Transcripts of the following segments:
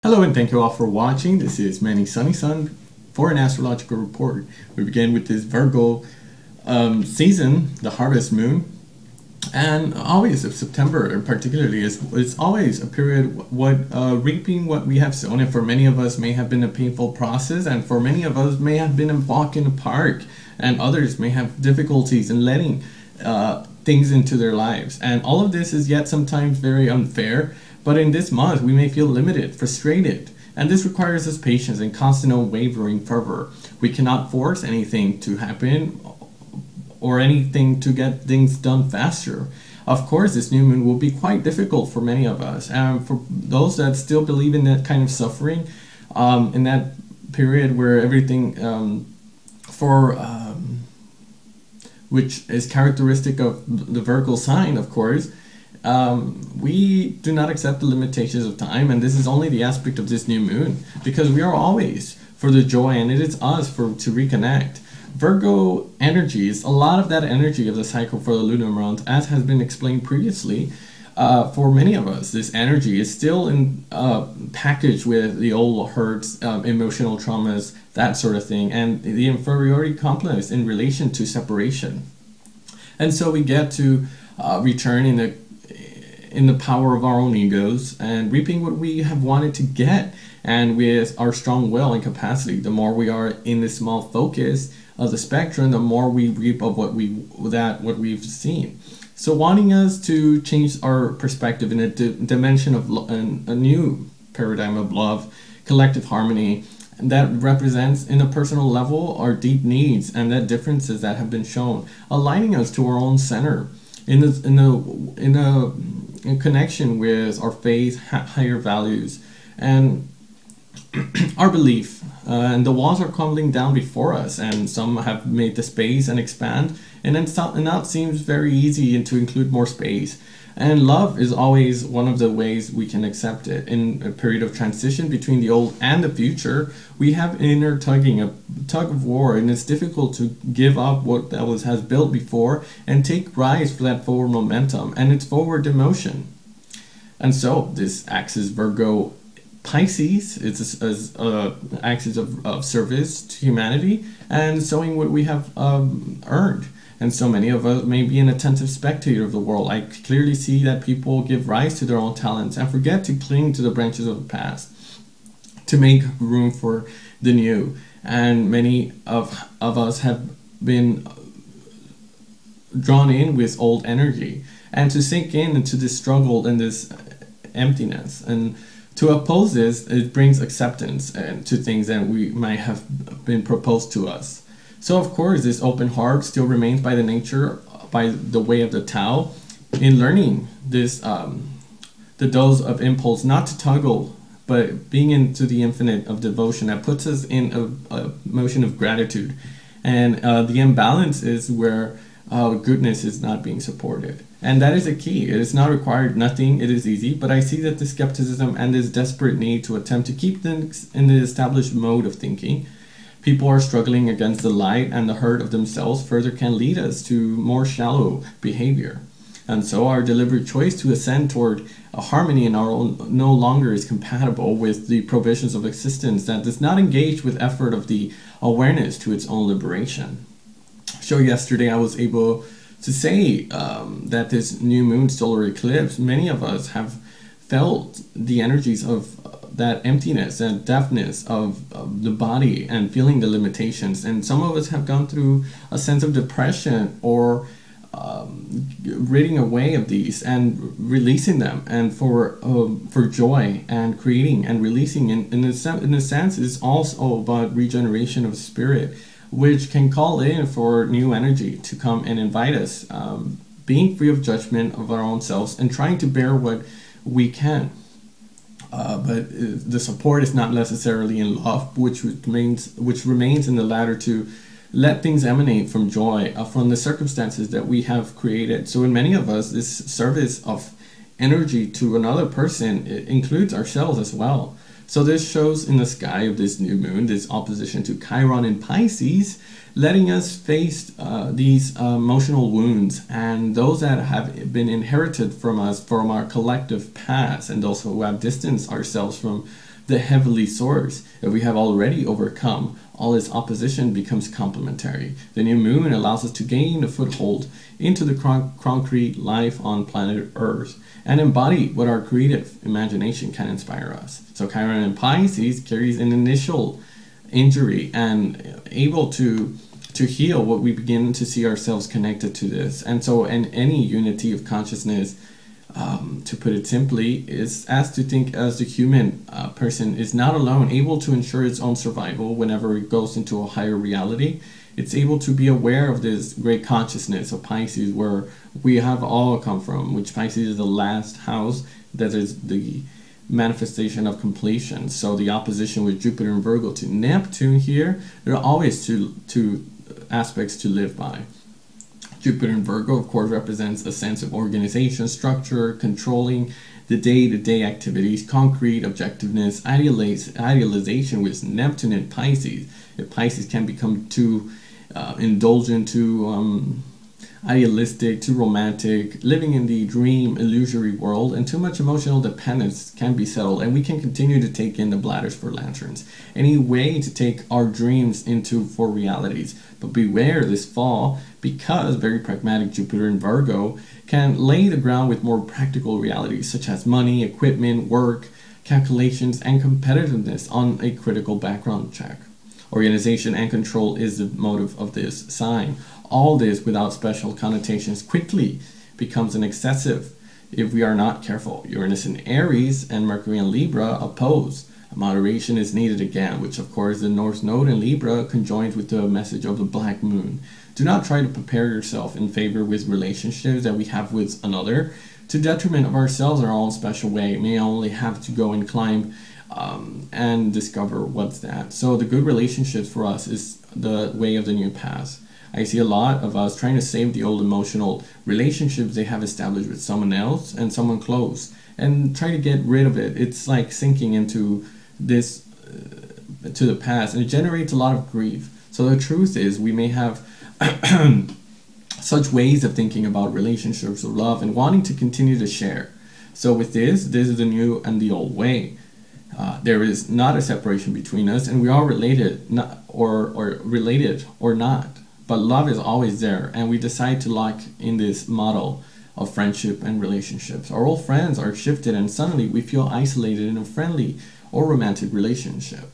Hello and thank you all for watching. This is Manny Sunny Sun for an astrological report. We begin with this Virgo season, the harvest moon, and always of September particularly is always a period reaping what we have sown, and for many of us may have been a painful process, and for many of us may have been a walk in the park, and others may have difficulties in letting things into their lives, and all of this is yet sometimes very unfair. But in this month, we may feel limited, frustrated, and this requires us patience and constant unwavering fervor. We cannot force anything to happen or anything to get things done faster. Of course, this new moon will be quite difficult for many of us, and for those that still believe in that kind of suffering, in that period where everything which is characteristic of the Virgo sign, of course. We do not accept the limitations of time, and this is only the aspect of this new moon, because we are always for the joy, and it is us to reconnect. Virgo energies, a lot of that energy of the cycle for the lunar month, as has been explained previously, for many of us, this energy is still in packaged with the old hurts, emotional traumas, that sort of thing, and the inferiority complex in relation to separation. And so we get to return in the power of our own egos and reaping what we have wanted to get, and with our strong will and capacity. The more we are in this small focus of the spectrum, the more we reap of what we've seen. So wanting us to change our perspective in a dimension of a new paradigm of love, collective harmony, and that represents in a personal level our deep needs and that differences that have been shown, aligning us to our own center in connection with our faith, higher values, and our belief. And the walls are crumbling down before us, and some have made the space and expand, and now it seems very easy to include more space. And love is always one of the ways we can accept it. In a period of transition between the old and the future, we have inner a tug of war, and it's difficult to give up what has built before and take rise for that forward momentum and its forward emotion. And so this axis Virgo Pisces, it's an axis of service to humanity and showing what we have earned. And so many of us may be an attentive spectator of the world. I clearly see that people give rise to their own talents and forget to cling to the branches of the past to make room for the new. And many of us have been drawn in with old energy, and to sink into this struggle and this emptiness. And to oppose this, it brings acceptance to things that we might have been proposed to us. So of course, this open heart still remains by the way of the Tao, in learning this, the dose of impulse not to toggle, but being into the infinite of devotion that puts us in a motion of gratitude. And the imbalance is where goodness is not being supported. And that is a key. It is not required nothing, it is easy, but I see that the skepticism and this desperate need to attempt to keep things in the established mode of thinking, people are struggling against the light, and the hurt of themselves further can lead us to more shallow behavior. And so our deliberate choice to ascend toward a harmony in our own no longer is compatible with the provisions of existence that does not engage with effort of the awareness to its own liberation. So yesterday I was able to say that this new moon solar eclipse, many of us have felt the energies of that emptiness and deafness of the body and feeling the limitations. And some of us have gone through a sense of depression or ridding away of these and releasing them, and for joy and creating and releasing. In a sense, is also about regeneration of spirit, which can call in for new energy to come and invite us, being free of judgment of our own selves and trying to bear what we can. But the support is not necessarily in love, which remains in the latter, to let things emanate from joy, from the circumstances that we have created. So in many of us, this service of energy to another person, it includes ourselves as well. So this shows in the sky of this new moon, this opposition to Chiron in Pisces, letting us face these emotional wounds and those that have been inherited from us from our collective past, and those who have distanced ourselves the heavenly source that we have already overcome. All its opposition becomes complementary. The new moon allows us to gain a foothold into the concrete life on planet Earth and embody what our creative imagination can inspire us. So Chiron in Pisces carries an initial injury and able to heal what we begin to see ourselves connected to this. And so in any unity of consciousness, to put it simply, is as to think as the human person is not alone, able to ensure its own survival whenever it goes into a higher reality. It's able to be aware of this great consciousness of Pisces, where we have all come from, which Pisces is the last house that is the manifestation of completion. So the opposition with Jupiter and Virgo to Neptune here, there are always two aspects to live by. Jupiter in Virgo, of course, represents a sense of organization, structure, controlling the day-to-day activities, concrete objectiveness, idealization with Neptune in Pisces. If Pisces can become too indulgent, too idealistic, too romantic, living in the dream illusory world, and too much emotional dependence can be settled, and we can continue to take in the bladders for lanterns. Any way to take our dreams into for realities. But beware this fall, because very pragmatic Jupiter in Virgo can lay the ground with more practical realities such as money, equipment, work, calculations, and competitiveness on a critical background check. Organization and control is the motive of this sign. All this without special connotations quickly becomes an excessive if we are not careful. Uranus in Aries and Mercury in Libra oppose. Moderation is needed again, which of course the North Node in Libra conjoins with the message of the Black Moon. Do not try to prepare yourself in favor with relationships that we have with another to detriment of ourselves in our own special way. We may only have to go and climb and discover what's that. So the good relationships for us is the way of the new path. I see a lot of us trying to save the old emotional relationships they have established with someone else and someone close and try to get rid of it. It's like sinking into this to the past, and it generates a lot of grief. So the truth is we may have such ways of thinking about relationships or love and wanting to continue to share. So with this is the new and the old way. There is not a separation between us, and we are related, related or not. But love is always there, and we decide to lock in this model of friendship and relationships. Our old friends are shifted, and suddenly we feel isolated in a friendly or romantic relationship.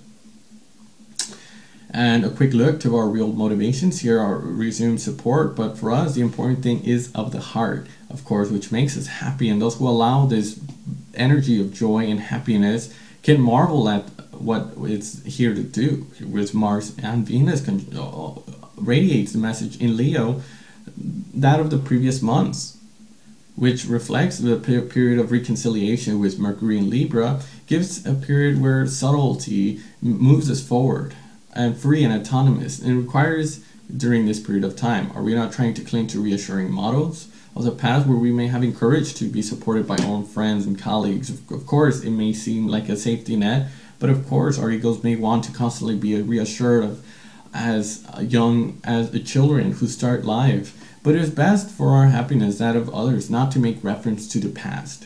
And a quick look to our real motivations here are resume support, but for us the important thing is of the heart, of course, which makes us happy, and those who allow this energy of joy and happiness can marvel at what it's here to do. With Mars and Venus radiates the message in Leo, that of the previous months, which reflects the period of reconciliation with Mercury in Libra, gives a period where subtlety moves us forward and free and autonomous, and requires during this period of time. Are we not trying to cling to reassuring models of the past where we may have encouraged to be supported by our own friends and colleagues? Of course, it may seem like a safety net, but of course our egos may want to constantly be reassured of as young as the children who start life. But it is best for our happiness, that of others, not to make reference to the past.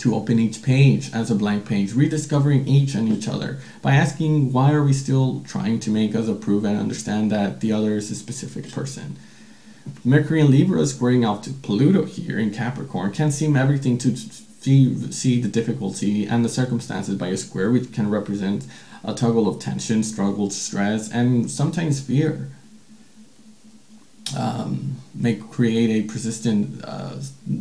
To open each page as a blank page, rediscovering each and each other by asking why are we still trying to make us approve and understand that the other is a specific person. Mercury in Libra squaring off to Pluto here in Capricorn can seem everything to see the difficulty and the circumstances by a square, which can represent a toggle of tension, struggle, stress, and sometimes fear. May create a persistent,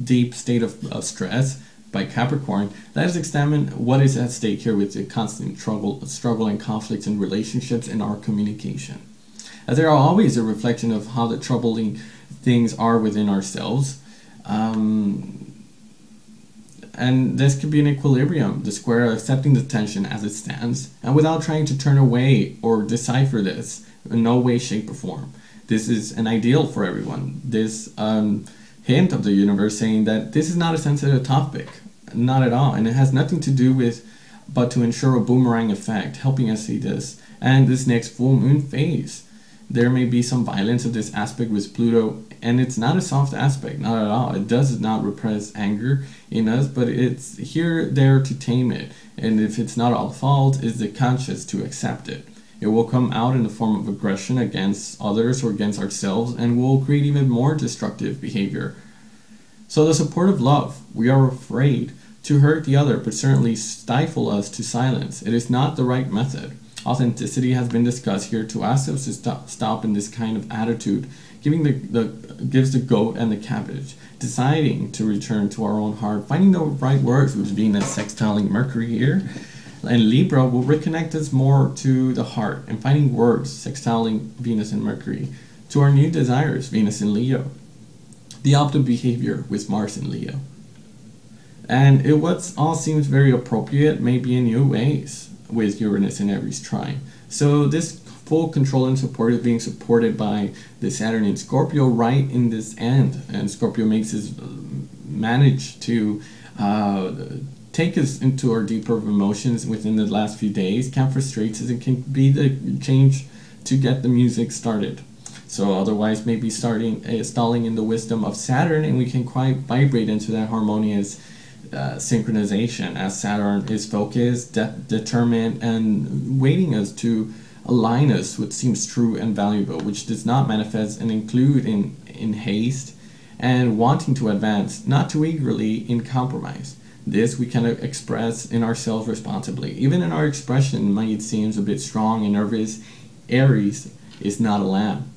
deep state of stress by Capricorn. Let us examine what is at stake here with the constant struggle and conflicts in relationships and our communication. As there are always a reflection of how the troubling things are within ourselves. And this could be an equilibrium, the square accepting the tension as it stands, and without trying to turn away or decipher this in no way, shape, or form. This is an ideal for everyone. This hint of the universe saying that this is not a sensitive topic, not at all, and it has nothing to do with, but to ensure a boomerang effect, helping us see this. And this next full moon phase There may be some violence of this aspect with Pluto, and it's not a soft aspect, not at all. It does not repress anger in us, but it's here there to tame it. And if it's not our fault, it's the conscious to accept it. It will come out in the form of aggression against others or against ourselves, and will create even more destructive behavior. So the support of love, we are afraid to hurt the other, but certainly stifle us to silence. It is not the right method. Authenticity has been discussed here to ask us to stop in this kind of attitude, gives the goat and the cabbage, deciding to return to our own heart, finding the right words with Venus sextiling Mercury here. And Libra will reconnect us more to the heart and finding words sextiling Venus and Mercury to our new desires, Venus and Leo. The optimal behavior with Mars and Leo. And what all seems very appropriate may be in new ways with Uranus and Aries trine. So this full control and support is being supported by the Saturn in Scorpio right in this end. And Scorpio makes us manage to take us into our deeper emotions within the last few days, can frustrate us, and can be the change to get the music started. So otherwise maybe stalling in the wisdom of Saturn, and we can quite vibrate into that harmonious synchronization as Saturn is focused, determined, and waiting us to align us with what seems true and valuable, which does not manifest and include in haste and wanting to advance, not too eagerly in compromise. This we can express in ourselves responsibly. Even in our expression might seem a bit strong and nervous. Aries is not a lamb.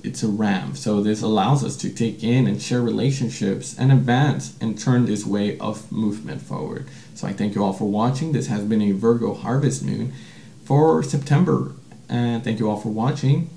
It's a ram. So this allows us to take in and share relationships and advance and turn this way of movement forward. So I thank you all for watching. This has been a Virgo harvest moon for September. And thank you all for watching.